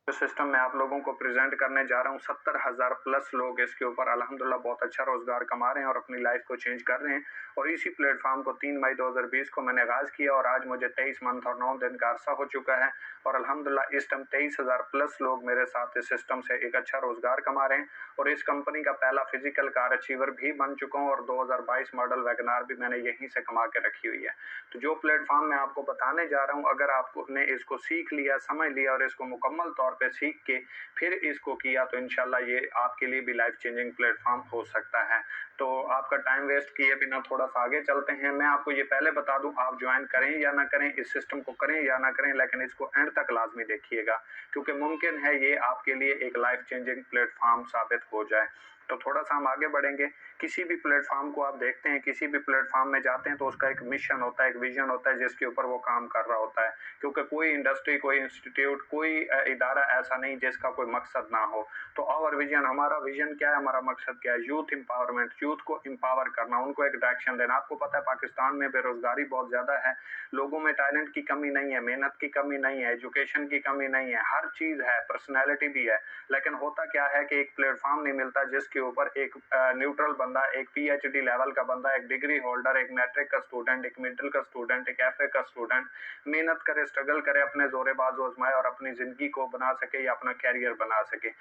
जो सिस्टम मैं आप लोगों को प्रेज़ेंट करने जा रहा हूँ, 70,000 प्लस लोग इसके ऊपर अल्हम्दुलिल्लाह बहुत अच्छा रोज़गार कमा रहे हैं और अपनी लाइफ़ को चेंज कर रहे हैं। और इसी प्लेटफ़ॉर्म को 3 मई 2020 को मैंने आगाज़ किया और आज मुझे 23 मंथ और 9 दिन का अरसा हो चुका है और अल्हम्दुलिल्लाह इस टाइम 23,000 प्लस लोग मेरे साथ इस सिस्टम से एक अच्छा रोज़गार कमा रहे हैं और इस कंपनी का पहला फ़िज़िकल कार अचीवर भी बन चुका हूँ और 2022 मॉडल वैगनआर भी मैंने यहीं से कमा के रखी हुई है। तो जो प्लेटफ़ॉर्म मैं आपको बताने जा रहा हूँ, अगर आपने इसको सीख लिया, समझ लिया और इसको मुकम्मल तौर पे सीख के फिर इसको किया तो इंशाल्लाह ये आपके लिए भी लाइफ चेंजिंग प्लेटफॉर्म हो सकता है। तो आपका टाइम वेस्ट किए बिना थोड़ा-सा आगे चलते हैं। मैं आपको ये पहले बता दूँ, आप जॉइन करें या ना करें, इस सिस्टम को करें या ना करें, लेकिन इसको एंड तक लाज़मी देखिएगा क्योंकि मुमकिन है ये आपके लिए एक लाइफ चेंजिंग प्लेटफॉर्म साबित हो जाए। तो थोड़ा-सा हम आगे बढ़ेंगे। किसी भी प्लेटफॉर्म को आप देखते हैं, किसी भी प्लेटफॉर्म में जाते हैं तो उसका एक मिशन होता है, एक विज़न होता है जिसके ऊपर वो काम कर रहा होता है। क्योंकि कोई इंडस्ट्री, कोई इंस्टीट्यूट, कोई इदारा ऐसा नहीं जिसका कोई मकसद ना हो। तो आवर विज़न, हमारा विज़न क्या है, हमारा मकसद क्या है? यूथ एम्पावरमेंट, यूथ को एम्पावर करना, उनको एक डायरेक्शन देना। आपको पता है पाकिस्तान में बेरोज़गारी बहुत ज़्यादा है, लोगों में टैलेंट की कमी नहीं है, मेहनत की कमी नहीं है, एजुकेशन की कमी नहीं है, हर चीज़ है, पर्सनैलिटी भी है। लेकिन होता क्या है कि एक प्लेटफ़ॉर्म नहीं मिलता जिसके ऊपर एक न्यूट्रल बंदा, एक पीएचडी लेवल का बंदा, एक डिग्री होल्डर, एक मैट्रिक का स्टूडेंट, एक मिडिल का स्टूडेंट, एक एफए का स्टूडेंट मेहनत करे, स्ट्रगल करे, अपने ज़ोरे बाज़ आज़माए और अपनी ज़िंदगी को बना सके या अपना करियर बना सके।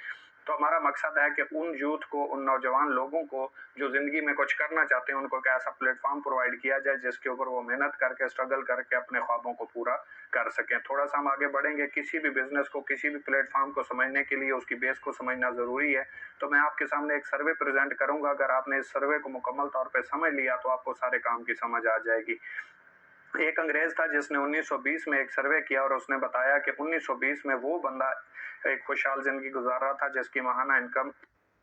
तो हमारा मकसद है कि उन यूथ को, उन नौजवान लोगों को जो ज़िंदगी में कुछ करना चाहते हैं, उनको एक ऐसा प्लेटफ़ॉर्म प्रोवाइड किया जाए जिसके ऊपर वो मेहनत करके, स्ट्रगल करके अपने ख्वाबों को पूरा कर सकें। थोड़ा-सा हम आगे बढ़ेंगे। किसी भी बिज़नेस को, किसी भी प्लेटफ़ॉर्म को समझने के लिए उसकी बेस को समझना ज़रूरी है। तो मैं आपके सामने एक सर्वे प्रेज़ेंट करूँगा। अगर आपने इस सर्वे को मुकम्मल तौर पे समझ लिया तो आपको सारे काम की समझ आ जाएगी। एक अंग्रेज़ था जिसने 1920 में एक सर्वे किया और उसने बताया कि 1920 में वो बंदा एक खुशहाल ज़िंदगी गुज़ार रहा था जिसकी माहाना इनकम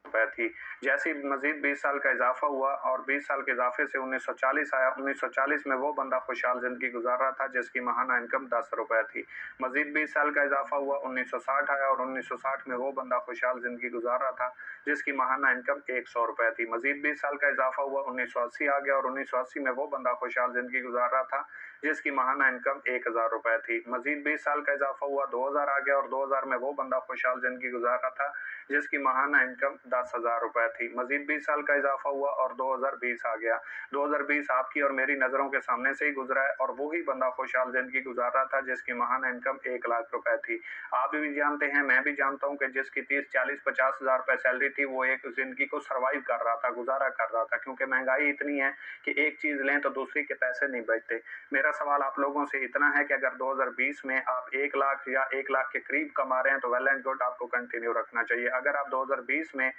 रुपए थी। जैसे ही मज़ीद 20 साल का इज़ाफ़ा हुआ और 20 साल के इज़ाफ़े से 1940 आया, 1940 में वो बंदा खुशहाल ज़िंदगी गुज़ार रहा था जिसकी माहाना इनकम ₹10 थी। मज़ीद 20 साल का इज़ाफ़ा हुआ, 1960 आया और 1960 में वो बंदा खुशहाल ज़िंदगी गुज़ार रहा था जिसकी माहाना इनकम ₹100 थी। मज़ीद 20 साल का इज़ाफ़ा हुआ, 1980 आ गया और 1980 में वो बंदा खुशहाल ज़िंदगी गुज़ार रहा था जिसकी माहाना इनकम ₹1000 थी। मज़ीद 20 साल का इज़ाफ़ा हुआ, 2000 आ गया और 2000 में वो बंदा खुशहाल ज़िंदगी गुज़ार रहा था जिसकी माहाना इनकम ₹10,000 थी। मज़ीद 20 साल का इज़ाफ़ा हुआ और 2020 आ गया। 2020 आपकी और मेरी नज़रों के सामने से ही गुज़रा है और वही बंदा खुशहाल ज़िंदगी गुज़ार रहा था जिसकी माहाना इनकम ₹1,00,000 थी। आप भी जानते हैं, मैं भी जानता हूँ कि जिसकी 30, 40, ₹50,000 सैलरी थी वो एक ज़िंदगी को सर्वाइव कर रहा था, गुज़ारा कर रहा था क्योंकि महँगाई इतनी है कि एक चीज़ लें तो दूसरी के पैसे नहीं बचते। मेरा सवाल आप लोगों से इतना है कि अगर 2020 में आप 1,00,000 या 1,00,000 के करीब कमा रहे हैं तो वेल एंड गुड, आपको कंटिन्यू रखना चाहिए। अगर आप 2020 में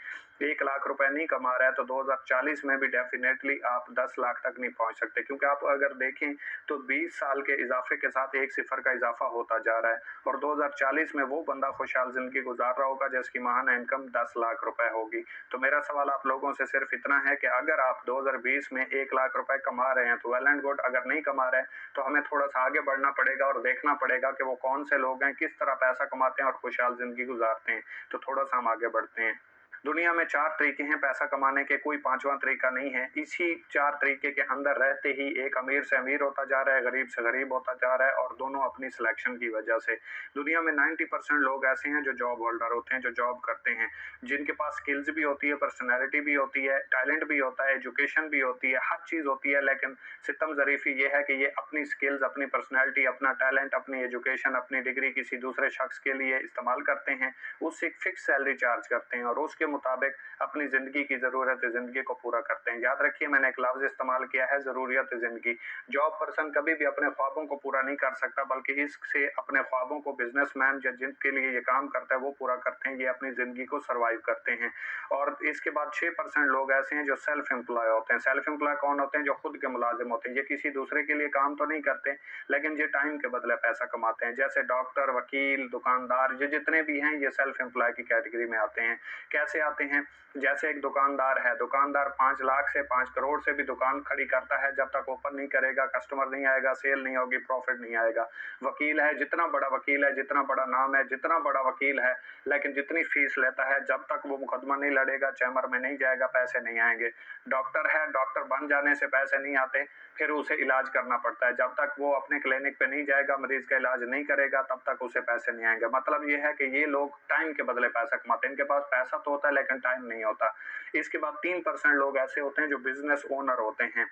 ₹1,00,000 नहीं कमा रहे हैं तो 2040 में भी डेफिनेटली आप 10 लाख तक नहीं पहुंच सकते क्योंकि आप अगर देखें तो 20 साल के इजाफे के साथ एक सिफर का इजाफा होता जा रहा है और 2040 में वो बंदा खुशहाल जिंदगी गुजार रहा होगा जिसकी माहाना इनकम 10 लाख रुपए होगी। तो मेरा सवाल आप लोगों से सिर्फ इतना है कि अगर आप 2020 में 1,00,000 रुपए कमा रहे हैं तो वेल एंड गुड, अगर नहीं कमा रहे हैं तो हमें थोड़ा सा आगे बढ़ना पड़ेगा और देखना पड़ेगा कि वो कौन से लोग हैं, किस तरह पैसा कमाते हैं और खुशहाल जिंदगी गुजारते हैं। तो थोड़ा सा हम आगे बढ़ते हैं। दुनिया में 4 तरीके हैं पैसा कमाने के, कोई 5वां तरीका नहीं है। इसी 4 तरीके के अंदर रहते ही एक अमीर से अमीर होता जा रहा है, गरीब से गरीब होता जा रहा है और दोनों अपनी सिलेक्शन की वजह से। दुनिया में 90% लोग ऐसे हैं जो जॉब होल्डर होते हैं, जो जॉब करते हैं, जिनके पास स्किल्स भी होती है, पर्सनैलिटी भी होती है, टैलेंट भी होता है, एजुकेशन भी होती है, हर चीज़ होती है, लेकिन सितम ज़रीफ़ी ये है कि ये अपनी स्किल्स, अपनी पर्सनैलिटी, अपना टैलेंट, अपनी एजुकेशन, अपनी डिग्री किसी दूसरे शख्स के लिए इस्तेमाल करते हैं, उससे एक फ़िक्स सैलरी चार्ज करते हैं और उसके मुताबिक अपनी ज़िंदगी की ज़रूरत ज़िंदगी को पूरा करते हैं। याद रखिए, मैंने एक लफ्ज़ इस्तेमाल किया है, ज़रूरियत ज़िंदगी। जॉब पर्सन कभी भी अपने ख्वाबों को पूरा नहीं कर सकता, बल्कि इससे अपने ख्वाबों को बिजनेसमैन या जिनके लिए ये काम करता है वो पूरा करते हैं, ये अपनी ज़िंदगी को सर्वाइव करते हैं। और इसके बाद 6% लोग ऐसे हैं जो सेल्फ एम्प्लॉय होते हैं। सेल्फ एम्प्लॉय कौन होते हैं? जो खुद के मुलाजिम होते हैं। ये किसी दूसरे के लिए काम तो नहीं करते, लेकिन ये टाइम के बदले पैसा कमाते हैं। जैसे डॉक्टर, वकील, दुकानदार, ये जितने भी हैं ये सेल्फ एम्प्लॉय की कैटेगरी में आते हैं। कैसे आते हैं। जैसे एक दुकानदार है, दुकानदार 5 लाख से 5 करोड़ से भी दुकान खड़ी करता है, जब तक ओपन नहीं करेगा, कस्टमर नहीं आएगा, सेल नहीं होगी, प्रॉफिट नहीं आएगा। वकील है, जितना बड़ा वकील है, जितना बड़ा नाम है, जितना बड़ा वकील है, लेकिन जितनी फीस लेता है, जब तक वो मुकदमा नहीं लड़ेगा, चैम्बर में नहीं जाएगा, पैसे नहीं आएंगे। डॉक्टर है, डॉक्टर बन जाने से पैसे नहीं आते, फिर उसे इलाज करना पड़ता है। जब तक वो अपने क्लिनिक पे नहीं जाएगा, मरीज का इलाज नहीं करेगा, तब तक उसे पैसे नहीं आएंगे। मतलब ये है कि ये लोग टाइम के बदले पैसा कमाते हैं। इनके पास पैसा तो होता है लेकिन टाइम नहीं होता। इसके बाद 3% लोग ऐसे होते हैं जो बिजनेस ओनर होते हैं,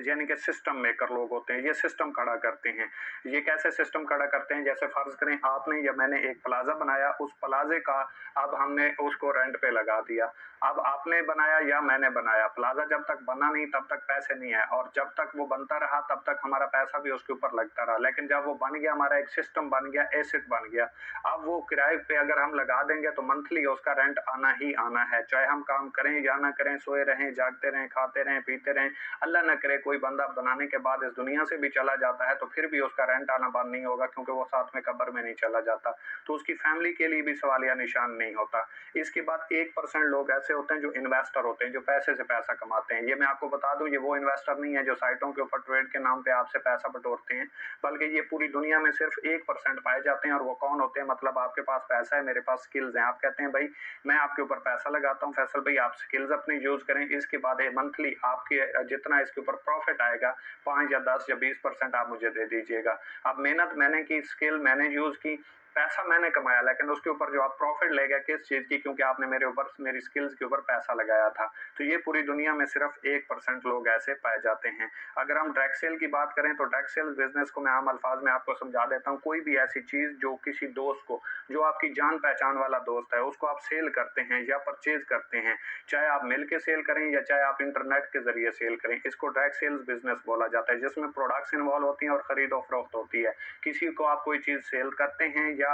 यानी कि सिस्टम मेकर लोग होते हैं। ये सिस्टम खड़ा करते हैं। ये कैसे सिस्टम खड़ा करते हैं? जैसे फर्ज करें आपने या मैंने एक प्लाजा बनाया, उस प्लाजे का अब हमने उसको रेंट पे लगा दिया। अब आपने बनाया या मैंने बनाया, प्लाजा जब तक बना नहीं तब तक पैसे नहीं आए, और जब तक वो बनता रहा तब तक हमारा पैसा भी उसके ऊपर लगता रहा। लेकिन जब वो बन गया, हमारा एक सिस्टम बन गया, एसेट बन गया, अब वो किराए पे अगर हम लगा देंगे तो मंथली उसका रेंट आना ही आना है। चाहे हम काम करें या ना करें, सोए रहें, जागते रहें, खाते रहें, पीते रहें, अल्लाह न करे कोई बंदा बनाने के बाद इस दुनिया से भी चला जाता है तो फिर भी उसका रेंट आना बंद नहीं होगा, क्योंकि वो साथ में कब्र में नहीं चला जाता, तो उसकी फैमिली के लिए भी सवालिया निशान नहीं होता। इसके बाद 1% लोग ऐसे होते हैं जो इन्वेस्टर होते हैं, जो पैसे से पैसा कमाते हैं। ये मैं आपको बता दूं, ये वो इन्वेस्टर नहीं है जो साइटों के ऊपर ट्रेड के नाम पे आपसे पैसा बटोरते हैं, बल्कि ये पूरी दुनिया में सिर्फ 1% पाए जाते हैं। और वो कौन होते हैं? मतलब आपके पास पैसा है, मेरे पास स्किल्स हैं, आप कहते हैं भाई मैं आपके ऊपर पैसा लगाता हूँ, फैसल भाई आप स्किल्स अपनी यूज करें, इसके बाद मंथली आपके जितना इसके ऊपर प्रॉफिट आएगा 5 या 10 या 20% आप मुझे दे दीजिएगा। अब मेहनत मैंने की, स्किल मैंने यूज की, पैसा मैंने कमाया, लेकिन उसके ऊपर जो आप प्रॉफिट ले गए किस चीज की? क्योंकि आपने मेरे ऊपर, मेरी स्किल्स के ऊपर पैसा लगाया था। तो ये पूरी दुनिया में सिर्फ 1% लोग ऐसे पाए जाते हैं। अगर हम डायरेक्ट सेल की बात करें तो डायरेक्ट सेल बिजनेस को मैं आम अल्फाज में आपको समझा देता हूँ। कोई भी ऐसी चीज जो किसी दोस्त को, जो आपकी जान पहचान वाला दोस्त है, उसको आप सेल करते हैं या परचेज करते हैं, चाहे आप मिल के सेल करें या चाहे आप इंटरनेट के जरिए सेल करें, इसको डायरेक्ट सेल्स बिजनेस बोला जाता है, जिसमें प्रोडक्ट्स इन्वॉल्व होती हैं और खरीदो फरोख्त होती है। किसी को आप कोई चीज सेल करते हैं या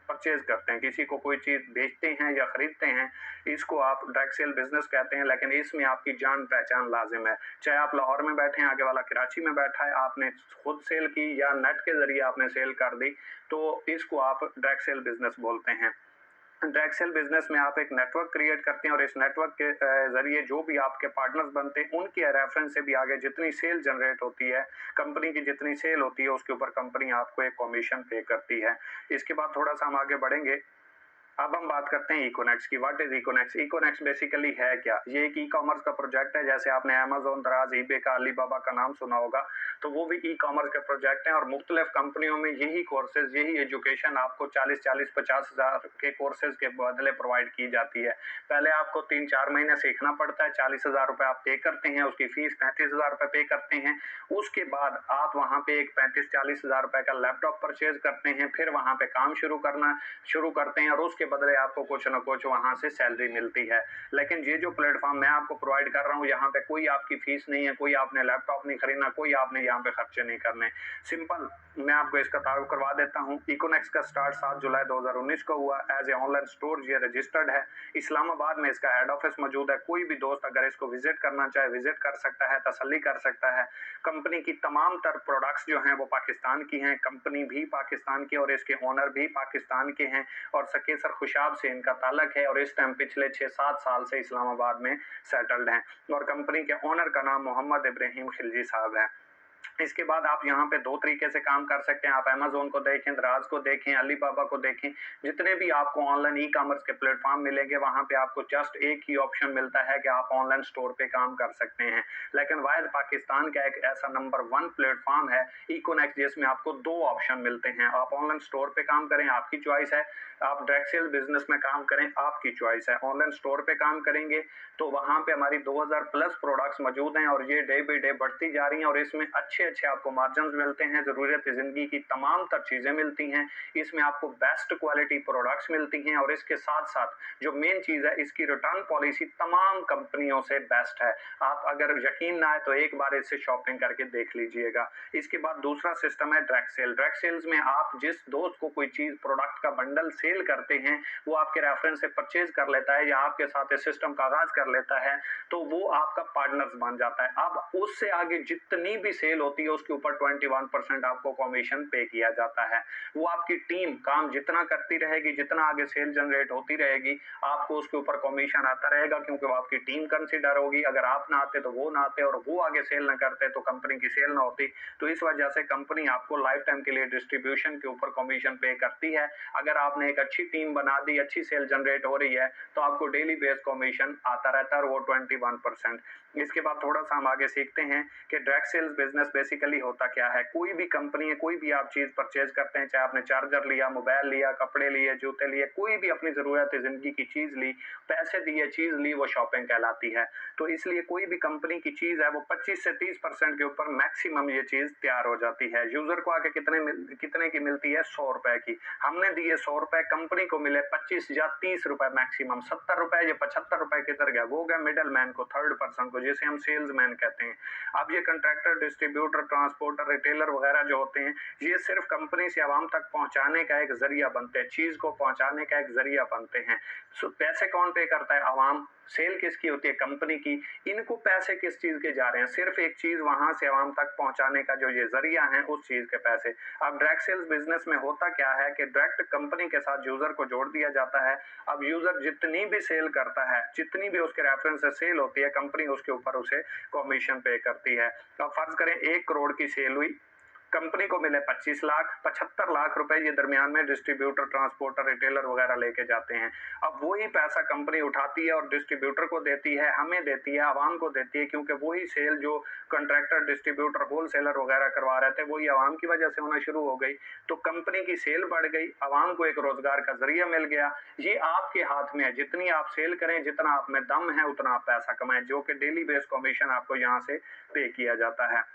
परचेज करते हैं, किसी को कोई चीज बेचते हैं या खरीदते हैं, इसको आप डायरेक्ट सेल बिजनेस कहते हैं। लेकिन इसमें आपकी जान पहचान लाजिम है। चाहे आप लाहौर में बैठे हैं, आगे वाला कराची में बैठा है, आपने खुद सेल की या नेट के जरिए आपने सेल कर दी, तो इसको आप डायरेक्ट सेल बिजनेस बोलते हैं। डायरेक्ट सेल बिजनेस में आप एक नेटवर्क क्रिएट करते हैं और इस नेटवर्क के जरिए जो भी आपके पार्टनर्स बनते हैं उनके रेफरेंस से भी आगे जितनी सेल जनरेट होती है, कंपनी की जितनी सेल होती है, उसके ऊपर कंपनी आपको एक कमीशन पे करती है। इसके बाद थोड़ा सा हम आगे बढ़ेंगे। अब हम बात करते हैं इकोनेक्स की। What is Econex? Econex basically है क्या? ये एक ई कॉमर्स का प्रोजेक्ट है। जैसे आपने अमेजोन, दराज, ईबे का, अलीबाबा का नाम सुना होगा, तो वो भी ई कॉमर्स के प्रोजेक्ट हैं और मुख्तलिफ कंपनियों में यही कोर्सेज, यही एजुकेशन आपको 40-50 हज़ार के कोर्सेज के बदले प्रोवाइड की जाती है। पहले आपको 3-4 महीने सीखना पड़ता है, 40,000 रुपये आप पे करते हैं, उसकी फीस 35,000 रुपये पे करते हैं। उसके बाद आप वहाँ पे एक 35-40 हज़ार रुपये का लैपटॉप परचेज करते हैं, फिर वहाँ पे काम शुरू करते हैं और उसके बदले आपको कुछ ना कुछ वहां से सैलरी मिलती है। लेकिन ये जो प्लेटफॉर्म मैं आपको प्रोवाइड कर रहा हूँ, यहाँ पे कोई आपकी फीस नहीं है, कोई आपने लैपटॉप नहीं खरीदना, कोई आपने यहाँ पे खर्चे नहीं करने। सिंपल मैं आपको इसका तारुफ करवा देता हूँ। इकोनेक्स का स्टार्ट 7 जुलाई 2019 को हुआ। एज ए ऑनलाइन स्टोर ये रजिस्टर्ड है। इस्लामाबाद में इसका हेड ऑफिस मौजूद है। कोई भी दोस्त अगर इसको विजिट करना चाहे विजिट कर सकता है, तसल्ली कर सकता है। कंपनी की तमाम तर प्रोडक्ट्स जो हैं वो पाकिस्तान की हैं, कंपनी भी पाकिस्तान की और इसके ओनर भी पाकिस्तान के हैं और सकेसर खुशाब से इनका ताल्लुक है और इस टाइम पिछले 6-7 साल से इस्लामाबाद में सेटल्ड हैं और कंपनी के ओनर का नाम मोहम्मद इब्राहिम खिलजी साहब है। इसके बाद आप यहाँ पे 2 तरीके से काम कर सकते हैं। आप अमेजोन को देखें, दराज को देखें, अलीबाबा को देखें, जितने भी आपको ऑनलाइन ई कॉमर्स के प्लेटफॉर्म मिलेंगे वहाँ पे आपको जस्ट एक ही ऑप्शन मिलता है कि आप ऑनलाइन स्टोर पे काम कर सकते हैं। लेकिन वाहिद पाकिस्तान का एक ऐसा नंबर 1 प्लेटफॉर्म है इकोनेक्स, जिसमें आपको 2 ऑप्शन मिलते हैं। आप ऑनलाइन स्टोर पे काम करें, आपकी चॉइस है। आप डायरेक्ट सेल बिजनेस में काम करें, आपकी चॉइस है। ऑनलाइन स्टोर पे काम करेंगे तो वहाँ पे हमारी 2000 प्लस प्रोडक्ट्स मौजूद हैं और ये डे बाई डे बढ़ती जा रही हैं और इसमें अच्छे आपको मार्जिन मिलते हैं, जरूरत जिंदगी की तमाम तर चीजें मिलती हैं। इसमें आपको बेस्ट क्वालिटी प्रोडक्ट्स मिलती हैं और इसके साथ साथ जो मेन चीज है, इसकी रिटर्न पॉलिसी तमाम कंपनियों से बेस्ट है। आप अगर यकीन ना आए तो एक बार इससे शॉपिंग करके देख लीजिएगा। इसके बाद दूसरा सिस्टम है डायरेक्ट सेल। डायरेक्ट सेल्स में आप जिस दोस्त को कोई चीज प्रोडक्ट का बंडल सेल करते हैं वो आपके रेफरेंस से परचेज कर लेता है या आपके साथ सिस्टम का आगाज कर लेता है, तो वो आपका पार्टनर्स बन जाता है। अब उससे आगे जितनी भी सेल होती है उसके ऊपर 21% आपको कमीशन पे किया जाता है। वो आपकी टीम काम जितना करती रहेगी, जितना आगे सेल जनरेट होती रहेगी, आपको उसके ऊपर कमीशन आता रहेगा, क्योंकि वो आपकी टीम कंसिडर होगी। अगर आप ना आते तो वो ना आते, और वो आगे सेल ना करते तो कंपनी की सेल ना होती। तो इस वजह से कंपनी आपको लाइफ टाइम के लिए डिस्ट्रीब्यूशन के ऊपर कमीशन पे करती है। अगर आपने एक अच्छी टीम बना दी, अच्छी सेल जनरेट हो रही है, तो आपको डेली बेस कमीशन आता रहता है, और वो 21%। इसके बाद थोड़ा सा हम आगे सीखते हैं कि डायरेक्ट सेल्स बिजनेस बेसिकली होता क्या है। कोई भी कंपनी है, कोई भी आप चीज परचेज करते हैं, चाहे आपने चार्जर लिया, मोबाइल लिया, कपड़े लिए, जूते लिए, कोई भी अपनी जरूरत है जिंदगी की चीज ली, पैसे दिए चीज ली, वो शॉपिंग कहलाती है। तो इसलिए कोई भी कंपनी की चीज है वो 25 से 30% के ऊपर मैक्सिमम ये चीज तैयार हो जाती है। यूजर को आगे कितने की मिलती है? 100 रुपए की। हमने दिए 100 रुपए, कंपनी को मिले 25 या 30 रुपए मैक्सिमम। 70 रुपए या 75 रुपए किधर गया? वो गया मिडल मैन को, थर्ड पर्सन को, जिसे हम सेल्स मैन कहते हैं। अब ये कंट्रैक्टर, डिस्ट्रीब्यूटर, ट्रांसपोर्टर, रिटेलर वगैरह जो होते हैं, ये सिर्फ कंपनी से आवाम तक पहुंचाने का एक जरिया बनते हैं, चीज को पहुंचाने का एक जरिया बनते हैं। पैसे कौन पे करता है? आवाम। सेल किसकी होती है? कंपनी की। इनको पैसे किस चीज के जा रहे हैं? सिर्फ एक चीज वहां से आवाम तक पहुंचाने का जो ये जरिया है, उस चीज के पैसे। अब डायरेक्ट सेल्स बिजनेस में होता क्या है कि डायरेक्ट कंपनी के साथ यूजर को जोड़ दिया जाता है। अब यूजर जितनी भी सेल करता है, जितनी भी उसके रेफरेंस से सेल होती है, कंपनी उसके ऊपर उसे कमीशन पे करती है। तो फर्ज करें 1 करोड़ की सेल हुई, कंपनी को मिले 25 लाख, 75 लाख रुपए ये दरमियान में डिस्ट्रीब्यूटर, ट्रांसपोर्टर, रिटेलर वगैरह लेके जाते हैं। अब वही पैसा कंपनी उठाती है और डिस्ट्रीब्यूटर को देती है, हमें देती है, आवाम को देती है, क्योंकि वही सेल जो कंट्रैक्टर, डिस्ट्रीब्यूटर, होलसेलर वगैरह करवा रहे थे, वही आवाम की वजह से होना शुरू हो गई। तो कंपनी की सेल बढ़ गई, आवाम को एक रोजगार का जरिया मिल गया। ये आपके हाथ में है, जितनी आप सेल करें, जितना आप में दम है, उतना आप पैसा कमाएं, जो कि डेली बेस कमीशन आपको यहाँ से पे किया जाता है।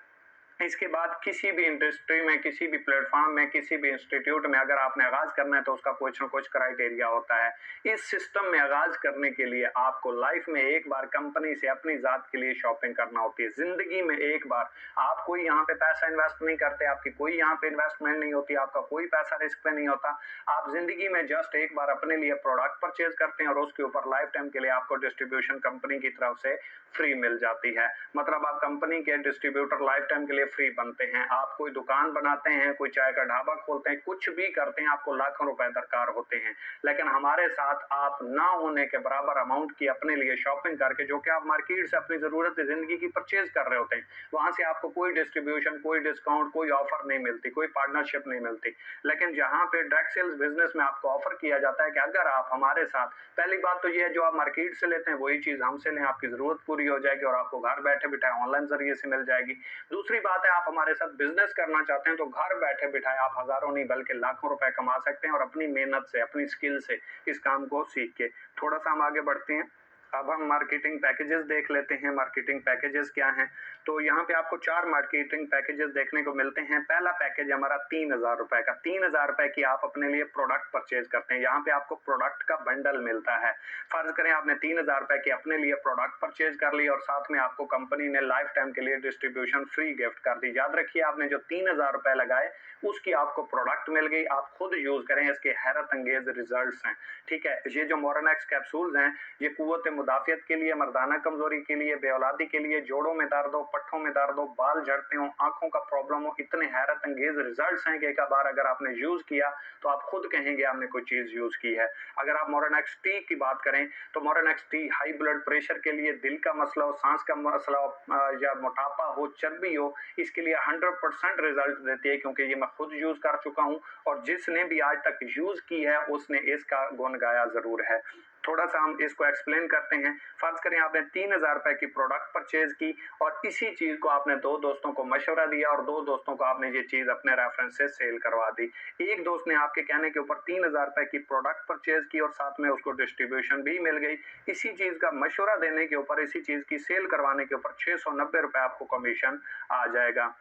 इसके बाद किसी भी इंडस्ट्री में, किसी भी प्लेटफॉर्म में, किसी भी इंस्टीट्यूट में अगर आपने आगाज करना है तो उसका कुछ ना कुछ क्राइटेरिया होता है। इस सिस्टम में आगाज करने के लिए आपको लाइफ में एक बार कंपनी से अपनी जात के लिए शॉपिंग करना होती है। जिंदगी में एक बार। आप कोई यहाँ पे पैसा इन्वेस्ट नहीं करते, आपकी कोई यहाँ पे इन्वेस्टमेंट नहीं होती, आपका कोई पैसा रिस्क पे नहीं होता। आप जिंदगी में जस्ट एक बार अपने लिए प्रोडक्ट परचेज करते हैं और उसके ऊपर लाइफ टाइम के लिए आपको डिस्ट्रीब्यूशन कंपनी की तरफ से फ्री मिल जाती है। मतलब आप कंपनी के डिस्ट्रीब्यूटर लाइफ टाइम के लिए फ्री बनते हैं। आप कोई दुकान बनाते हैं, कोई चाय का ढाबा खोलते हैं, कुछ भी करते हैं, आपको लाखों रुपए दरकार होते हैं। लेकिन हमारे साथ आप ना होने के बराबर अमाउंट की अपने लिए शॉपिंग करके, जो कि आप मार्केट से अपनी जरूरत जिंदगी की परचेज कर रहे होते हैं, वहां से आपको कोई डिस्ट्रीब्यूशन, कोई डिस्काउंट, कोई ऑफर नहीं मिलती, कोई पार्टनरशिप नहीं मिलती। लेकिन जहां पे डायरेक्ट सेल्स बिजनेस में आपको ऑफर किया जाता है कि अगर आप हमारे साथ, पहली बात तो ये है जो आप मार्केट से लेते हैं वही चीज हमसे लें, आपकी जरूरत पूरी हो जाएगी और आपको घर बैठे बिठाए ऑनलाइन जरिए से मिल जाएगी। दूसरी बात है, आप हमारे साथ बिजनेस करना चाहते हैं तो घर बैठे बिठाए आप हजारों नहीं बल्कि लाखों रुपए कमा सकते हैं, और अपनी मेहनत से, अपनी स्किल से इस काम को सीख के। थोड़ा सा हम आगे बढ़ते हैं। अब हम मार्केटिंग पैकेजेस देख लेते हैं। मार्केटिंग पैकेजेस क्या हैं? तो यहाँ पे आपको 4 मार्केटिंग पैकेजेस देखने को मिलते हैं। पहला पैकेज हमारा 3000 रुपए का। 3000 रुपए की आप अपने लिए प्रोडक्ट परचेज करते हैं। यहाँ पे आपको प्रोडक्ट का बंडल मिलता है। फर्ज करें आपने 3000 रुपए की अपने लिए प्रोडक्ट परचेज कर ली और साथ में आपको कंपनी ने लाइफ टाइम के लिए डिस्ट्रीब्यूशन फ्री गिफ्ट कर दी। याद रखिए, आपने जो 3000 रुपए लगाए उसकी आपको प्रोडक्ट मिल गई। आप खुद यूज करें, इसके हैरत अंगेज रिजल्ट्स हैं। ठीक है, ये जो मोरनेक्स कैप्सूल्स हैं, ये कुव्वत मुदाफियत के लिए, मर्दाना कमजोरी के लिए, बेऔलादी के लिए, जोड़ों में दर्द हो, पट्ठों में दर्द हो, बाल झड़ते हो, आंखों का प्रॉब्लम हो, इतने हैरत अंगेज रिजल्ट्स हैं कि एक बार अगर आपने यूज किया तो आप खुद कहेंगे आपने कोई चीज यूज की है। अगर आप मोरनेक्स टी की बात करें तो मोरनेक्स टी हाई ब्लड प्रेशर के लिए, दिल का मसला हो, सांस का मसला हो, या मोटापा हो, चर्बी हो, इसके लिए 100% रिजल्ट देती है, क्योंकि ये मैं खुद यूज कर चुका हूं और जिसने भी आज तक यूज की है उसने इसका गुण गाया जरूर है। थोड़ा सा हम इसको एक्सप्लेन करते हैं। फर्ज करें आपने 3000 रुपए की प्रोडक्ट परचेज की और इसी चीज को आपने 2 दोस्तों को मशवरा दिया और 2 दोस्तों को आपने ये चीज अपने रेफरेंस से सेल करवा दी। एक दोस्त ने आपके कहने के ऊपर 3000 रुपए की प्रोडक्ट परचेज की और साथ में उसको डिस्ट्रीब्यूशन भी मिल गई। इसी चीज का मशवरा देने के ऊपर, इसी चीज की सेल करवाने के ऊपर 690 रुपए आपको कमीशन आ जाएगा।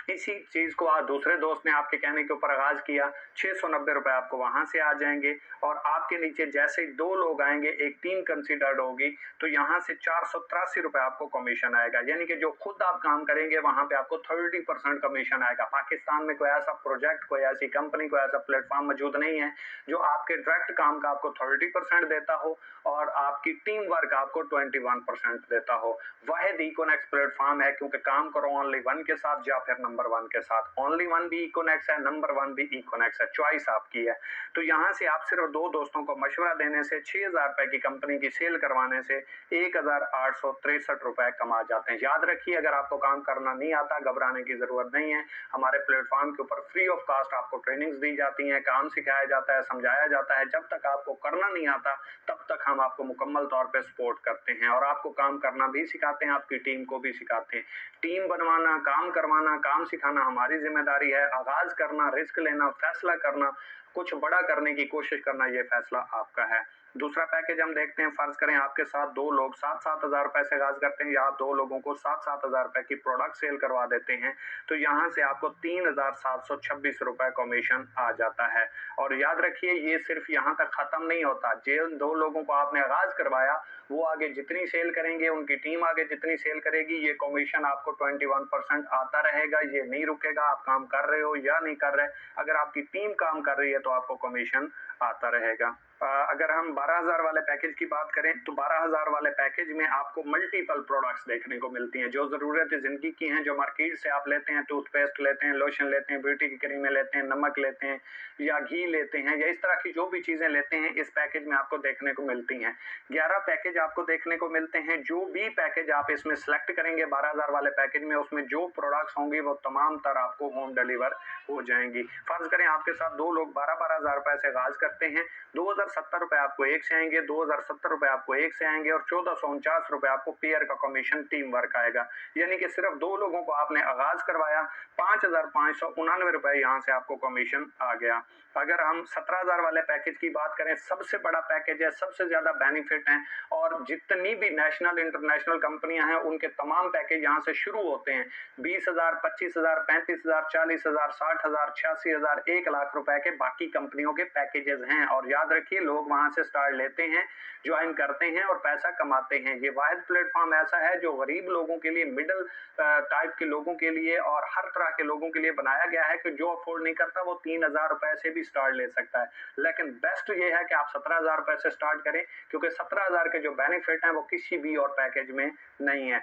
इसी चीज़ को आज दूसरे दोस्त ने आपके कहने के ऊपर आगाज़ किया, 690 रुपए आपको वहाँ से आ जाएँगे और आपके नीचे जैसे ही 2 लोग आएँगे, एक टीम कंसीडर्ड होगी, तो यहाँ से 483 रुपए आपको कमीशन आएगा। यानी कि जो खुद आप काम करेंगे वहाँ पे आपको 30% कमीशन आएगा। पाकिस्तान में कोई ऐसा प्रोजेक्ट, कोई ऐसी कंपनी, कोई ऐसा प्लेटफ़ॉर्म मौजूद नहीं है, जो आपके डायरेक्ट काम का आपको 30% देता हो और आपकी टीम वर्क आपको 21% देता हो। वाहिद इकोनेक्स प्लेटफ़ॉर्म है, क्योंकि काम करो ओनली वन के साथ या फिर नंबर वन के साथ। ओनली वन भी इकोनेक्स है, नंबर वन भी इकोनेक्स है, चॉइस आपकी है। तो यहाँ से आप सिर्फ 2 दोस्तों को मशवरा देने से, 6,000 रुपए की कंपनी की सेल करवाने से 1,863 रुपए कमा जाते हैं। याद रखिए, अगर आपको काम करना नहीं आता, घबराने की ज़रूरत नहीं है। हमारे प्लेटफ़ॉर्म के ऊपर फ्री ऑफ कॉस्ट आपको ट्रेनिंग्स दी जाती हैं, काम सिखाया जाता है, समझाया जाता है। जब तक आपको करना नहीं आता, तब तक हम आपको मुकम्मल तौर पे सपोर्ट करते हैं और आपको काम करना भी सिखाते हैं, आपकी टीम को भी सिखाते हैं। टीम बनवाना, काम करवाना, काम सिखाना हमारी ज़िम्मेदारी है। आगाज़ करना, रिस्क लेना, फैसला करना, कुछ बड़ा करने की कोशिश करना, ये फैसला आपका है। दूसरा पैकेज हम देखते हैं। फ़र्ज़ करें आपके साथ 2 लोग 7-7 हज़ार रुपए से आगाज़ करते हैं या आप 2 लोगों को 7-7 हज़ार रुपए की प्रोडक्ट सेल करवा देते हैं, तो यहाँ से आपको 3,726 रुपए कमीशन आ जाता है। और याद रखिए, ये सिर्फ यहाँ तक ख़त्म नहीं होता। जिन 2 लोगों को आपने आगाज़ करवाया, वो आगे जितनी सेल करेंगे, उनकी टीम आगे जितनी सेल करेगी, ये कमीशन आपको 21% आता रहेगा। ये नहीं रुकेगा, आप काम कर रहे हो या नहीं कर रहे। अगर आपकी टीम काम कर रही है तो आपको कमीशन आता रहेगा। अगर हम 12,000 वाले पैकेज की बात करें, तो 12,000 वाले पैकेज में आपको मल्टीपल प्रोडक्ट्स देखने को मिलती हैं, जो ज़रूरत ज़िंदगी की हैं, जो मार्केट से आप लेते हैं, टूथपेस्ट लेते हैं, लोशन लेते हैं, ब्यूटी की क्रीमें लेते हैं, नमक लेते हैं या घी लेते हैं, या इस तरह की जो भी चीज़ें लेते हैं, इस पैकेज में आपको देखने को मिलती हैं। 11 पैकेज आपको देखने को मिलते हैं। जो भी पैकेज आप इसमें सेलेक्ट करेंगे 12,000 वाले पैकेज में, उसमें जो प्रोडक्ट्स होंगी वो तमाम तर आपको होम डिलीवर हो जाएंगी। फ़र्ज़ करें आपके साथ 2 लोग 12-12 हज़ार रुपए से आगाज़ करते हैं, 2,070 रुपए आपको एक से आएंगे, 2,070 रुपए आपको एक से आएंगे और 1,449 रुपए आपको पेयर का कमीशन टीम वर्क आएगा। यानी कि सिर्फ 2 लोगों को आपने आगाज़ करवाया, 5,599 रुपए यहाँ से आपको कमीशन आ गया। अगर हम 17,000 वाले पैकेज की बात करें, सबसे बड़ा पैकेज है, सबसे ज़्यादा बेनिफिट हैं और जितनी भी नेशनल इंटरनेशनल कंपनियां हैं, उनके तमाम पैकेज यहाँ से शुरू होते हैं। 20,000, 25,000, 35,000, 40,000, 60,000, 86,000, 1,00,000 रुपए के बाकी कंपनियों के पैकेजेस हैं। और याद रखिए, लोग वहां से स्टार्ट लेते हैं, ज्वाइन करते हैं और पैसा कमाते हैं। ये वाहिद प्लेटफॉर्म ऐसा है जो गरीब लोगों के लिए, मिडिल टाइप के लोगों के लिए और हर तरह के लोगों के लिए बनाया गया है कि जो अफोर्ड नहीं करता वो 3,000 रुपए से भी स्टार्ट ले सकता है। लेकिन बेस्ट ये है कि आप 17,000 रुपए से स्टार्ट करें, क्योंकि 17,000 के जो बेनिफिट हैं वो किसी भी और पैकेज में नहीं है।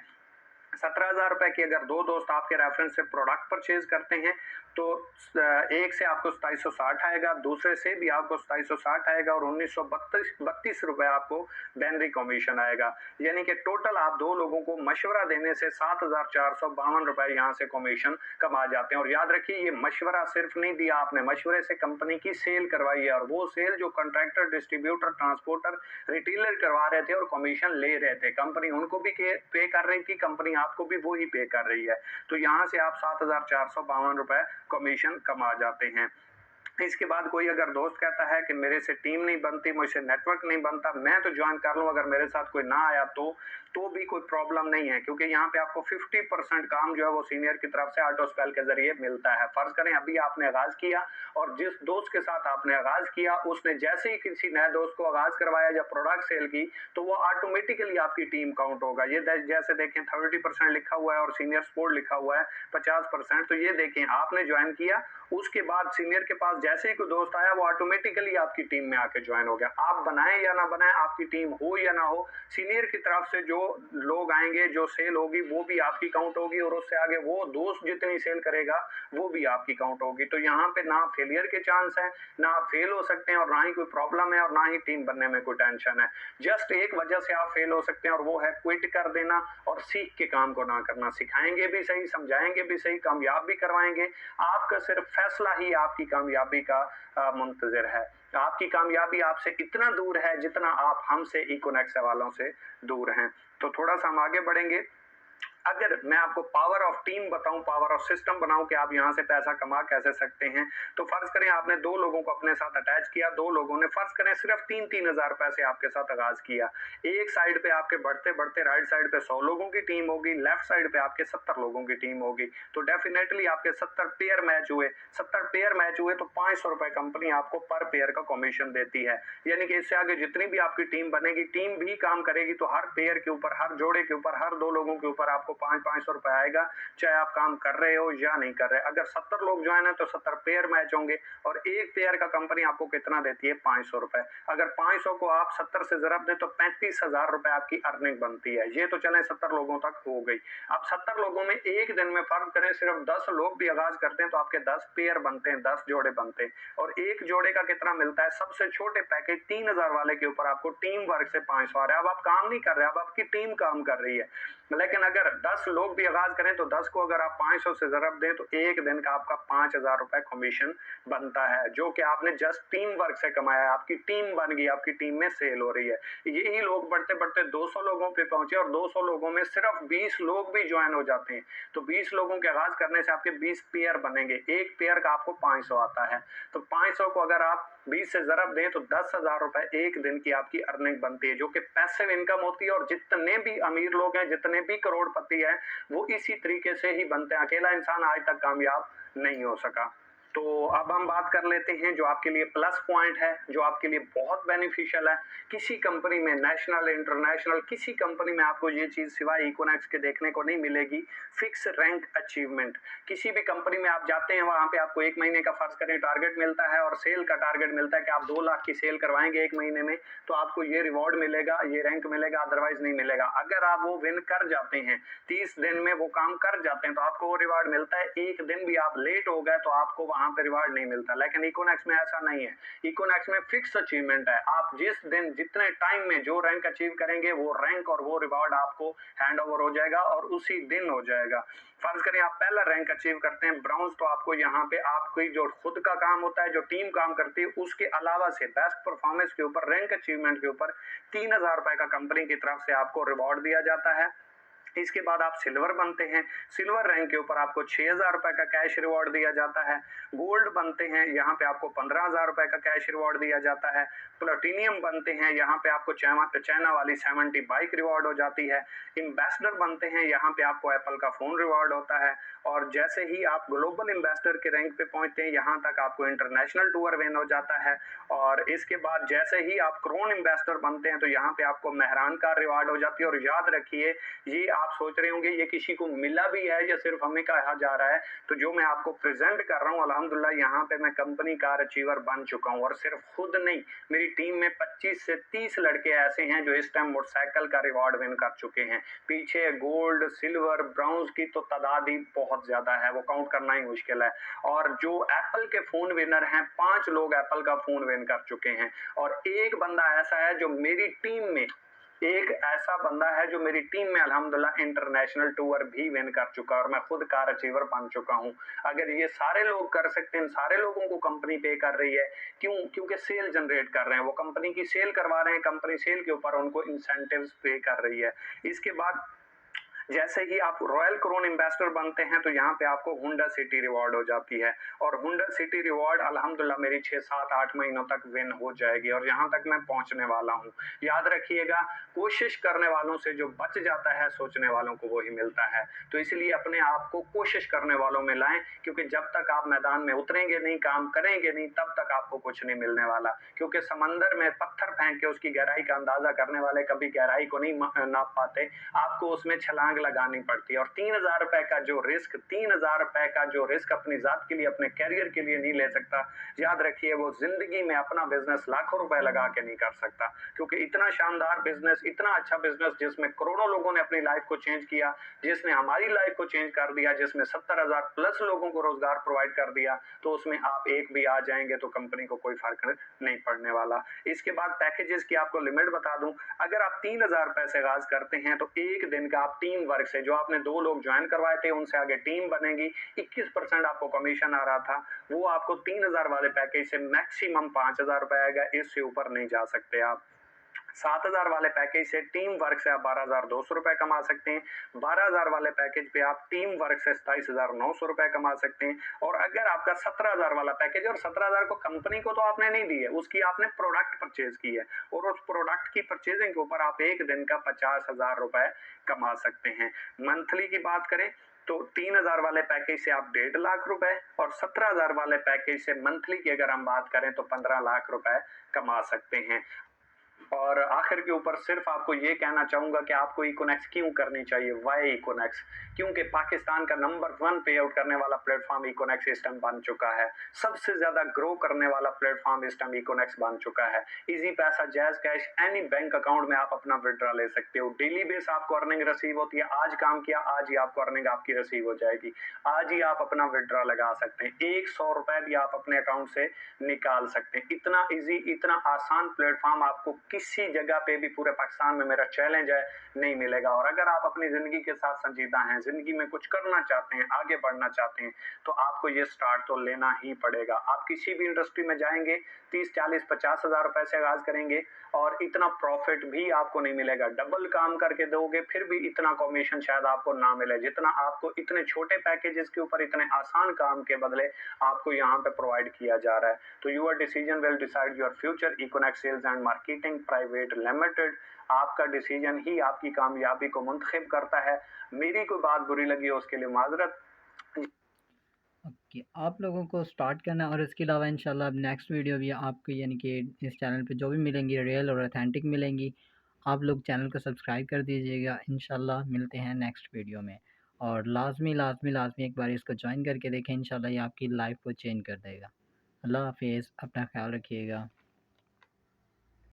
17,000 रुपए की अगर 2 दोस्त आपके रेफरेंस से प्रोडक्ट परचेज करते हैं, तो एक से आपको 2760 आएगा, दूसरे से भी आपको 2760 आएगा और 1932 रुपए आपको बैनरी कमीशन आएगा। यानी कि टोटल आप 2 लोगों को मशवरा देने से 7,452 रुपए यहाँ से कमीशन कमा जाते हैं। और याद रखिए, ये मशवरा सिर्फ नहीं दिया आपने, मशवरे से कंपनी की सेल करवाई है और वो सेल जो कॉन्ट्रैक्टर, डिस्ट्रीब्यूटर, ट्रांसपोर्टर, रिटेलर करवा रहे थे और कमीशन ले रहे थे, कंपनी उनको भी पे कर रही थी, कंपनी आपको भी वो ही पे कर रही है। तो यहाँ से आप 7,452 रुपए कमीशन कमा जाते हैं। इसके बाद कोई अगर दोस्त कहता है कि मेरे से टीम नहीं बनती, मुझसे नेटवर्क नहीं बनता, मैं तो ज्वाइन कर लूँ, अगर मेरे साथ कोई ना आया तो भी कोई प्रॉब्लम नहीं है, क्योंकि यहाँ पे आपको 50% काम जो है वो सीनियर की तरफ से ऑटो स्पेल के जरिए मिलता है। फर्ज करें अभी आपने आगाज किया और जिस दोस्त के साथ आपने आगाज किया उसने जैसे ही किसी नए दोस्त को आगाज करवाया या प्रोडक्ट सेल की, तो वो ऑटोमेटिकली आपकी टीम काउंट होगा। ये जैसे देखें 30% लिखा हुआ है और सीनियर सपोर्ट लिखा हुआ है 50%। तो ये देखें, आपने ज्वाइन किया, उसके बाद सीनियर के पास जैसे ही कोई दोस्त आया वो ऑटोमेटिकली आपकी टीम में आके ज्वाइन हो गया। आप बनाएं या ना बनाएं, आपकी टीम हो या ना हो, सीनियर की तरफ से जो लोग आएंगे, जो सेल होगी वो भी आपकी काउंट होगी और उससे आगे वो दोस्त जितनी सेल करेगा वो भी आपकी काउंट होगी। तो यहाँ पे ना फेलियर के चांस है, ना आप फेल हो सकते हैं और ना ही कोई प्रॉब्लम है और ना ही टीम बनने में कोई टेंशन है। जस्ट एक वजह से आप फेल हो सकते हैं और वो है क्विट कर देना और सीख के काम को ना करना। सिखाएंगे भी सही, समझाएंगे भी सही, कामयाब भी करवाएंगे, आपका सिर्फ फैसला ही आपकी कामयाबी का मुंतजिर है। आपकी कामयाबी आपसे इतना दूर है जितना आप हमसे इकोनेक्स वालों से दूर हैं। तो थोड़ा सा हम आगे बढ़ेंगे अगर मैं आपको पावर ऑफ टीम बताऊं, पावर ऑफ सिस्टम बनाऊं कि आप यहाँ से पैसा कमा कैसे सकते हैं, तो फर्ज करें आपने 2 लोगों को अपने साथ अटैच किया, 2 लोगों ने फर्ज करें सिर्फ 3-3 हजार रुपए से आपके साथ आगाज किया। एक साइड पे आपके बढ़ते बढ़ते राइट साइड पे 100 लोगों की टीम होगी, लेफ्ट साइड पे आपके 70 लोगों की टीम होगी, तो डेफिनेटली आपके 70 पेयर मैच हुए, 70 पेयर मैच हुए तो 500 रुपए कंपनी आपको पर पेयर का कमीशन देती है। यानी कि इससे आगे जितनी भी आपकी टीम बनेगी, टीम भी काम करेगी तो हर पेयर के ऊपर, हर जोड़े के ऊपर, हर 2 लोगों के ऊपर आपको 500 रुपए आएगा, चाहे आप काम कर रहे हो या नहीं कर रहे। अगर 70 लोग ज्वाइन है तो 70 पेयर मैच होंगे और एक पेयर का कंपनी आपको कितना देती है, 500 रुपए। अगर 500 को आप 70 से जरब दें तो 35,000 रुपए आपकी अर्निंग बनती है। ये तो चले 70 लोगों तक हो गई। अब 70 लोगों में एक दिन में फर्क करें, सिर्फ 10 लोग भी आगाज करते हैं तो आपके 10 पेयर बनते हैं, 10 जोड़े बनते हैं और एक जोड़े का कितना मिलता है, सबसे छोटे पैकेज 3000 वाले के ऊपर आपको टीम वर्क से 500 आ रहा है। अब आप काम नहीं कर रहे, अब आपकी टीम काम कर रही है। लेकिन अगर 10 लोग भी आगाज करें तो 10 को अगर आप 500 से जरब दें तो एक दिन का आपका 5000 रुपए कमीशन बनता है, जो कि आपने जस्ट टीम वर्क से कमाया है। आपकी टीम बन गई, आपकी टीम में सेल हो रही है। यही लोग बढ़ते बढ़ते 200 लोगों पे पहुंचे और 200 लोगों में सिर्फ 20 लोग भी ज्वाइन हो जाते हैं, तो 20 लोगों के आगाज करने से आपके 20 पेयर बनेंगे, एक पेयर का आपको 500 आता है। तो 500 को अगर आप 20 से जरब दें तो 10,000 रुपए एक दिन की आपकी अर्निंग बनती है, जो कि पैसिव इनकम होती है। और जितने भी अमीर लोग हैं, जितने भी करोड़पति हैं, वो इसी तरीके से ही बनते हैं। अकेला इंसान आज तक कामयाब नहीं हो सका। तो अब हम बात कर लेते हैं जो आपके लिए प्लस पॉइंट है, जो आपके लिए बहुत बेनिफिशियल है। किसी कंपनी में, नेशनल इंटरनेशनल किसी कंपनी में आपको ये चीज सिवाय इकोनॉमिक्स के देखने को नहीं मिलेगी, फिक्स रैंक अचीवमेंट। किसी भी कंपनी में आप जाते हैं, वहां पे आपको एक महीने का फर्ज करें टारगेट मिलता है और सेल का टारगेट मिलता है कि आप 2 लाख की सेल करवाएंगे एक महीने में, तो आपको ये रिवॉर्ड मिलेगा, ये रैंक मिलेगा, अदरवाइज नहीं मिलेगा। अगर आप वो विन कर जाते हैं, 30 दिन में वो काम कर जाते हैं, तो आपको वो रिवॉर्ड मिलता है। एक दिन भी आप लेट हो गए तो आपको वहां पे रिवॉर्ड नहीं मिलता। लेकिन इकोनॉमिक्स में ऐसा नहीं है। इकोनॉमिक्स में फिक्स अचीवमेंट है। आप जिस दिन जितने टाइम में जो रैंक अचीव करेंगे, वो रैंक और वो रिवॉर्ड आपको हैंड ओवर हो जाएगा और उसी दिन हो जाएगा। फर्ज करें आप पहला रैंक अचीव करते हैं ब्राउन्ज, तो आपको यहाँ पे आपकी जो खुद का काम होता है, जो टीम काम करती है, उसके अलावा से बेस्ट परफॉर्मेंस के ऊपर, रैंक अचीवमेंट के ऊपर 3000 रुपए का कंपनी की तरफ से आपको रिवॉर्ड दिया जाता है। इसके बाद आप सिल्वर बनते हैं, सिल्वर रैंक के ऊपर आपको 6000 रुपए का कैश रिवॉर्ड दिया जाता है। गोल्ड बनते हैं, यहाँ पे आपको 15,000 रुपए का कैश रिवॉर्ड दिया जाता है। प्लेटिनियम बनते हैं, यहाँ पे आपको चाइना वाली 70 बाइक रिवॉर्ड हो जाती है। एम्बेसडर बनते हैं, यहाँ पे आपको एप्पल का फोन रिवॉर्ड होता है। और जैसे ही आप ग्लोबल एम्बेसडर के रैंक पे पहुंचते हैं, यहाँ तक आपको इंटरनेशनल टूर विन हो जाता है। और इसके बाद जैसे ही आप क्रोन एम्बेसडर बनते हैं, तो यहाँ पे आपको मेहरान कार रिवॉर्ड हो जाती है। और याद रखिए, ये आप सोच रहे होंगे ये किसी को मिला भी है या सिर्फ हमें कहा जा रहा है, तो जो मैं आपको प्रेजेंट कर रहा हूँ, अल्हम्दुलिल्लाह यहाँ पे मैं कंपनी कार अचीवर बन चुका हूँ। और सिर्फ खुद नहीं, मेरी टीम में 25 से 30 लड़के ऐसे हैं जो इस टाइम मोटरसाइकिल का रिवॉर्ड विन कर चुके हैं। पीछे गोल्ड, सिल्वर, ब्राउन्स की तो तादाद ही बहुत ज्यादा है, वो काउंट करना ही मुश्किल है। और जो एप्पल के फोन विनर हैं, 5 लोग एप्पल का फोन विन कर चुके हैं। और एक बंदा ऐसा है जो मेरी टीम में, एक ऐसा बंदा है जो मेरी टीम में अल्हम्दुलिल्लाह इंटरनेशनल टूर भी विन कर चुका है और मैं खुद कार अचीवर बन चुका हूं। अगर ये सारे लोग कर सकते हैं, सारे लोगों को कंपनी पे कर रही है, क्यों? क्योंकि सेल जनरेट कर रहे हैं, वो कंपनी की सेल करवा रहे हैं, कंपनी सेल के ऊपर उनको इंसेंटिव्स पे कर रही है। इसके बाद जैसे ही आप रॉयल क्रोन एम्बेसडर बनते हैं, तो यहाँ पे आपको हुंडा सिटी रिवॉर्ड हो जाती है। और हुंडा सिटी रिवॉर्ड अल्हम्दुलिल्लाह मेरी 6, 7, 8 महीनों तक विन हो जाएगी और यहाँ तक मैं पहुंचने वाला हूँ। याद रखिएगा, कोशिश करने वालों से जो बच जाता है, सोचने वालों को वही मिलता है। तो इसलिए अपने आप को कोशिश करने वालों में लाएं, क्योंकि जब तक आप मैदान में उतरेंगे नहीं, काम करेंगे नहीं, तब तक आपको कुछ नहीं मिलने वाला। क्योंकि समंदर में पत्थर फेंक के उसकी गहराई का अंदाजा करने वाले कभी गहराई को नहीं नाप पाते, आपको उसमें छलांग लगानी पड़ती है। और 3000 रुपए का जो रिस्क, 3000 रुपए का जो रिस्क अपनी जात के लिए, अपने कैरियर के लिए नहीं ले सकता, याद रखिए वो जिंदगी में अपना बिजनेस लाखों रुपए लगा के नहीं कर सकता। क्योंकि इतना शानदार बिजनेस, इतना अच्छा बिजनेस जिसमें करोड़ों लोगों ने अपनी लाइफ को चेंज किया, जिसने हमारी लाइफ को चेंज कर दिया, जिसमें 70,000 प्लस लोगों को रोजगार प्रोवाइड कर दिया, तो उसमें आप एक भी आ जाएंगे तो कंपनी को कोई फर्क नहीं पड़ने वाला। इसके बाद पैकेजेस की आपको लिमिट बता दूं, अगर आप 3000 रुपए से आगाज करते हैं तो एक दिन का आप टीम वर्क से, जो आपने 2 लोग ज्वाइन करवाए थे उनसे आगे टीम बनेगी, 21% आपको कमीशन आ रहा था, वो आपको 3000 वाले पैकेज से मैक्सिमम 5000 रुपए आएगा, इससे ऊपर नहीं जा सकते आप। 7,000 वाले पैकेज से टीम वर्क से आप 12,200 रुपए कमा सकते हैं। 12,000 वाले पैकेज पे आप टीम वर्क से 27,900 रुपए कमा सकते हैं। और अगर आपका 17,000 वाला पैकेज, और 17,000 को कंपनी को तो आपने नहीं दी है, उसकी आपने प्रोडक्ट परचेज की है, और उस प्रोडक्ट की परचेजिंग के ऊपर आप एक दिन का 50,000 रुपए कमा सकते हैं। मंथली की बात करें तो 3,000 वाले पैकेज से आप 1.5 लाख रुपए, और 17,000 वाले पैकेज से मंथली की अगर हम बात करें तो 15 लाख रुपए कमा सकते हैं। और आखिर के ऊपर सिर्फ आपको ये कहना चाहूंगा कि आपको इकोनेक्स क्यों करनी चाहिए, वाई इकोनेक्स, क्योंकि पाकिस्तान का नंबर 1 पे आउट करने वाला प्लेटफॉर्म इकोनेक्स इस टाइम बन चुका है। सबसे ज्यादा ग्रो करने वाला प्लेटफॉर्म इस टाइम इकोनेक्स बन चुका है। इजी पैसा, jazz cash, any bank account में आप अपना विड्रॉ ले सकते हो। डेली बेस आपको अर्निंग रिसीव होती है। आज काम किया, आज ही आपको अर्निंग आपकी रिसीव हो जाएगी। आज ही आप अपना विड्रॉ लगा सकते हैं। 100 रुपए भी आप अपने अकाउंट से निकाल सकते हैं। इतना इजी, इतना आसान प्लेटफॉर्म आपको किसी जगह पे भी पूरे पाकिस्तान में, मेरा चैलेंज है, नहीं मिलेगा। और अगर आप अपनी जिंदगी के साथ संजीदा हैं, जिंदगी में कुछ करना चाहते हैं, आगे बढ़ना चाहते हैं, तो आपको ये स्टार्ट तो लेना ही पड़ेगा। आप किसी भी इंडस्ट्री में जाएंगे, 30, 40, 50,000 रुपए से आगाज करेंगे और इतना प्रॉफिट भी आपको नहीं मिलेगा। डबल काम करके दोगे फिर भी इतना कमीशन शायद आपको ना मिले जितना आपको इतने छोटे पैकेजेस के ऊपर इतने आसान काम के बदले आपको यहाँ पे प्रोवाइड किया जा रहा है। तो your decision will decide your future. Econex sales and marketing private limited, आपका डिसीजन ही आपकी कामयाबी को मुंतखब करता है। मेरी कोई बात बुरी लगी हो उसके लिए माजरत। ओके, आप लोगों को स्टार्ट करना है, और इसके अलावा इंशाल्लाह अब नेक्स्ट वीडियो भी आपको यानी कि इस चैनल पे जो भी मिलेंगी रियल और ऑथेंटिक मिलेंगी। आप लोग चैनल को सब्सक्राइब कर दीजिएगा। इंशाल्लाह मिलते हैं नेक्स्ट वीडियो में, और लाजमी लाजमी लाजमी एक बार इसको ज्वाइन करके देखें। इंशाल्लाह ये आपकी लाइफ को चेंज कर देगा। अल्लाह हाफिज़, अपना ख्याल रखिएगा।